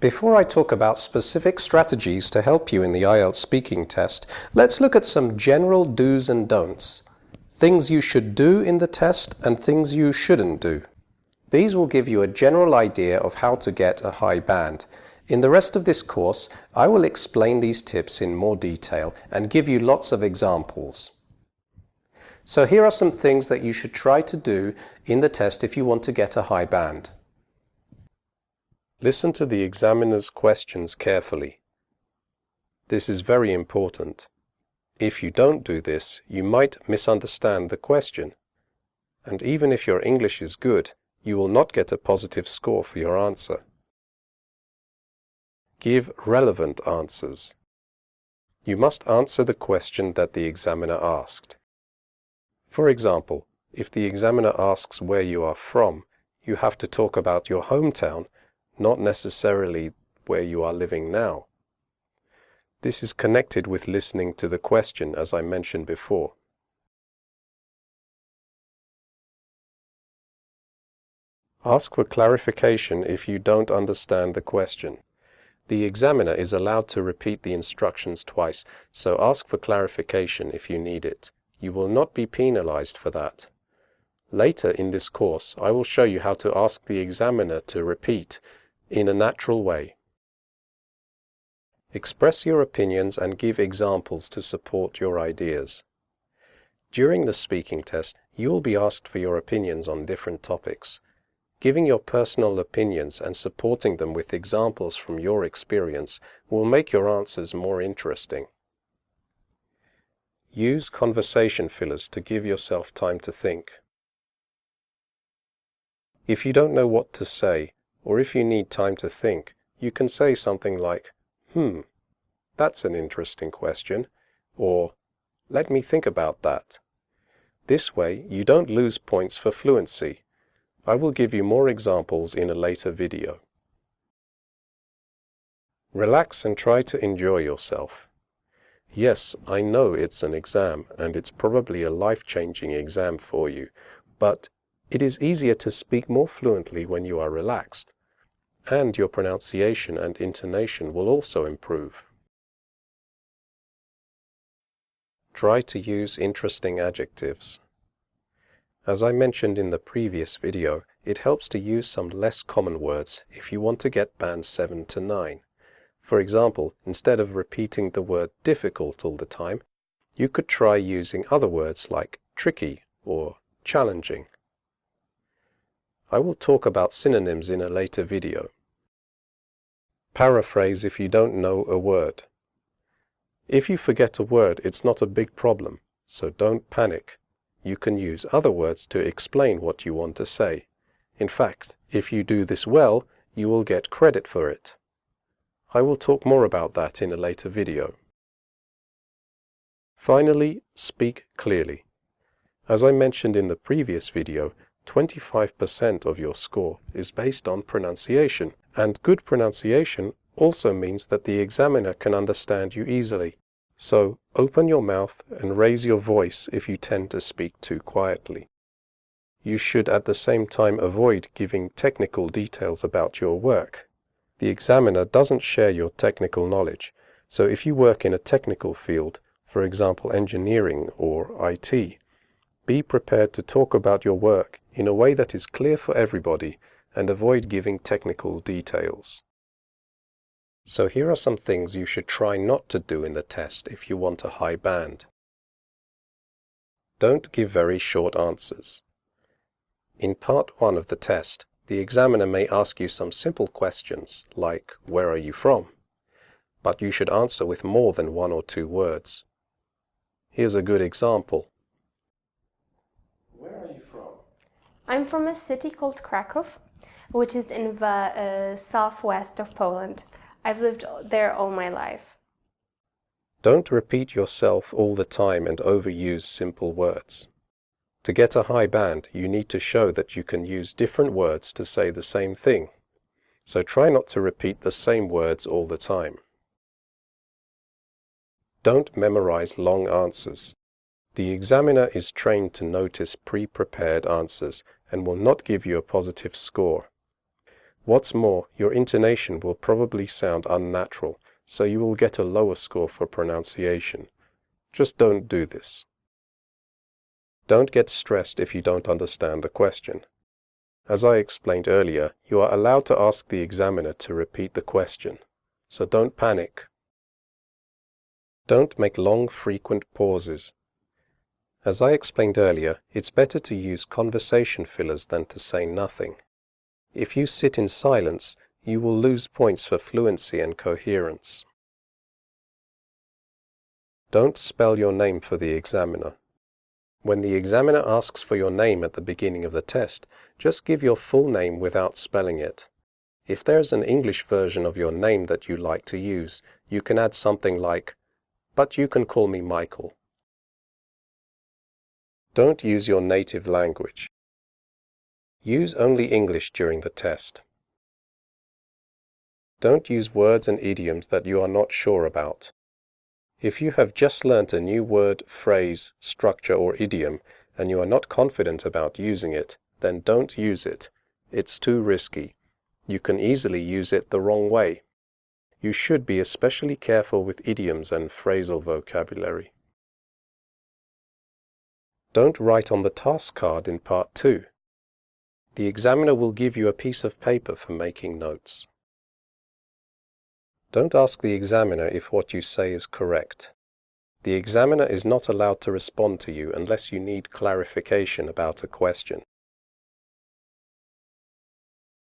Before I talk about specific strategies to help you in the IELTS speaking test, let's look at some general do's and don'ts. Things you should do in the test and things you shouldn't do. These will give you a general idea of how to get a high band. In the rest of this course, I will explain these tips in more detail and give you lots of examples. So here are some things that you should try to do in the test if you want to get a high band. Listen to the examiner's questions carefully. This is very important. If you don't do this, you might misunderstand the question. And even if your English is good, you will not get a positive score for your answer. Give relevant answers. You must answer the question that the examiner asked. For example, if the examiner asks where you are from, you have to talk about your hometown, not necessarily where you are living now. This is connected with listening to the question, as I mentioned before. Ask for clarification if you don't understand the question. The examiner is allowed to repeat the instructions twice, so ask for clarification if you need it. You will not be penalized for that. Later in this course, I will show you how to ask the examiner to repeat in a natural way. Express your opinions and give examples to support your ideas. During the speaking test, you will be asked for your opinions on different topics. Giving your personal opinions and supporting them with examples from your experience will make your answers more interesting. Use conversation fillers to give yourself time to think. If you don't know what to say, or if you need time to think, you can say something like, that's an interesting question, or let me think about that. This way, you don't lose points for fluency. I will give you more examples in a later video. Relax and try to enjoy yourself. Yes, I know it's an exam, and it's probably a life-changing exam for you, but it is easier to speak more fluently when you are relaxed, and your pronunciation and intonation will also improve. Try to use interesting adjectives. As I mentioned in the previous video, it helps to use some less common words if you want to get band 7 to 9. For example, instead of repeating the word difficult all the time, you could try using other words like tricky or challenging. I will talk about synonyms in a later video. Paraphrase if you don't know a word. If you forget a word, it's not a big problem, so don't panic. You can use other words to explain what you want to say. In fact, if you do this well, you will get credit for it. I will talk more about that in a later video. Finally, speak clearly. As I mentioned in the previous video, 25% of your score is based on pronunciation, and good pronunciation also means that the examiner can understand you easily. So, open your mouth and raise your voice if you tend to speak too quietly. You should at the same time avoid giving technical details about your work. The examiner doesn't share your technical knowledge, so if you work in a technical field, for example engineering or IT, be prepared to talk about your work in a way that is clear for everybody and avoid giving technical details. So here are some things you should try not to do in the test if you want a high band. Don't give very short answers. In part 1 of the test, the examiner may ask you some simple questions like, where are you from? But you should answer with more than 1 or 2 words. Here's a good example. Where are you from? I'm from a city called Krakow, which is in the southwest of Poland. I've lived there all my life. Don't repeat yourself all the time and overuse simple words. To get a high band, you need to show that you can use different words to say the same thing. So try not to repeat the same words all the time. Don't memorize long answers. The examiner is trained to notice pre-prepared answers and will not give you a positive score. What's more, your intonation will probably sound unnatural, so you will get a lower score for pronunciation. Just don't do this. Don't get stressed if you don't understand the question. As I explained earlier, you are allowed to ask the examiner to repeat the question, so don't panic. Don't make long, frequent pauses. As I explained earlier, it's better to use conversation fillers than to say nothing. If you sit in silence, you will lose points for fluency and coherence. Don't spell your name for the examiner. When the examiner asks for your name at the beginning of the test, just give your full name without spelling it. If there's an English version of your name that you like to use, you can add something like, "But you can call me Michael." Don't use your native language. Use only English during the test. Don't use words and idioms that you are not sure about. If you have just learnt a new word, phrase, structure, or idiom, and you are not confident about using it, then don't use it. It's too risky. You can easily use it the wrong way. You should be especially careful with idioms and phrasal vocabulary. Don't write on the task card in Part 2. The examiner will give you a piece of paper for making notes. Don't ask the examiner if what you say is correct. The examiner is not allowed to respond to you unless you need clarification about a question.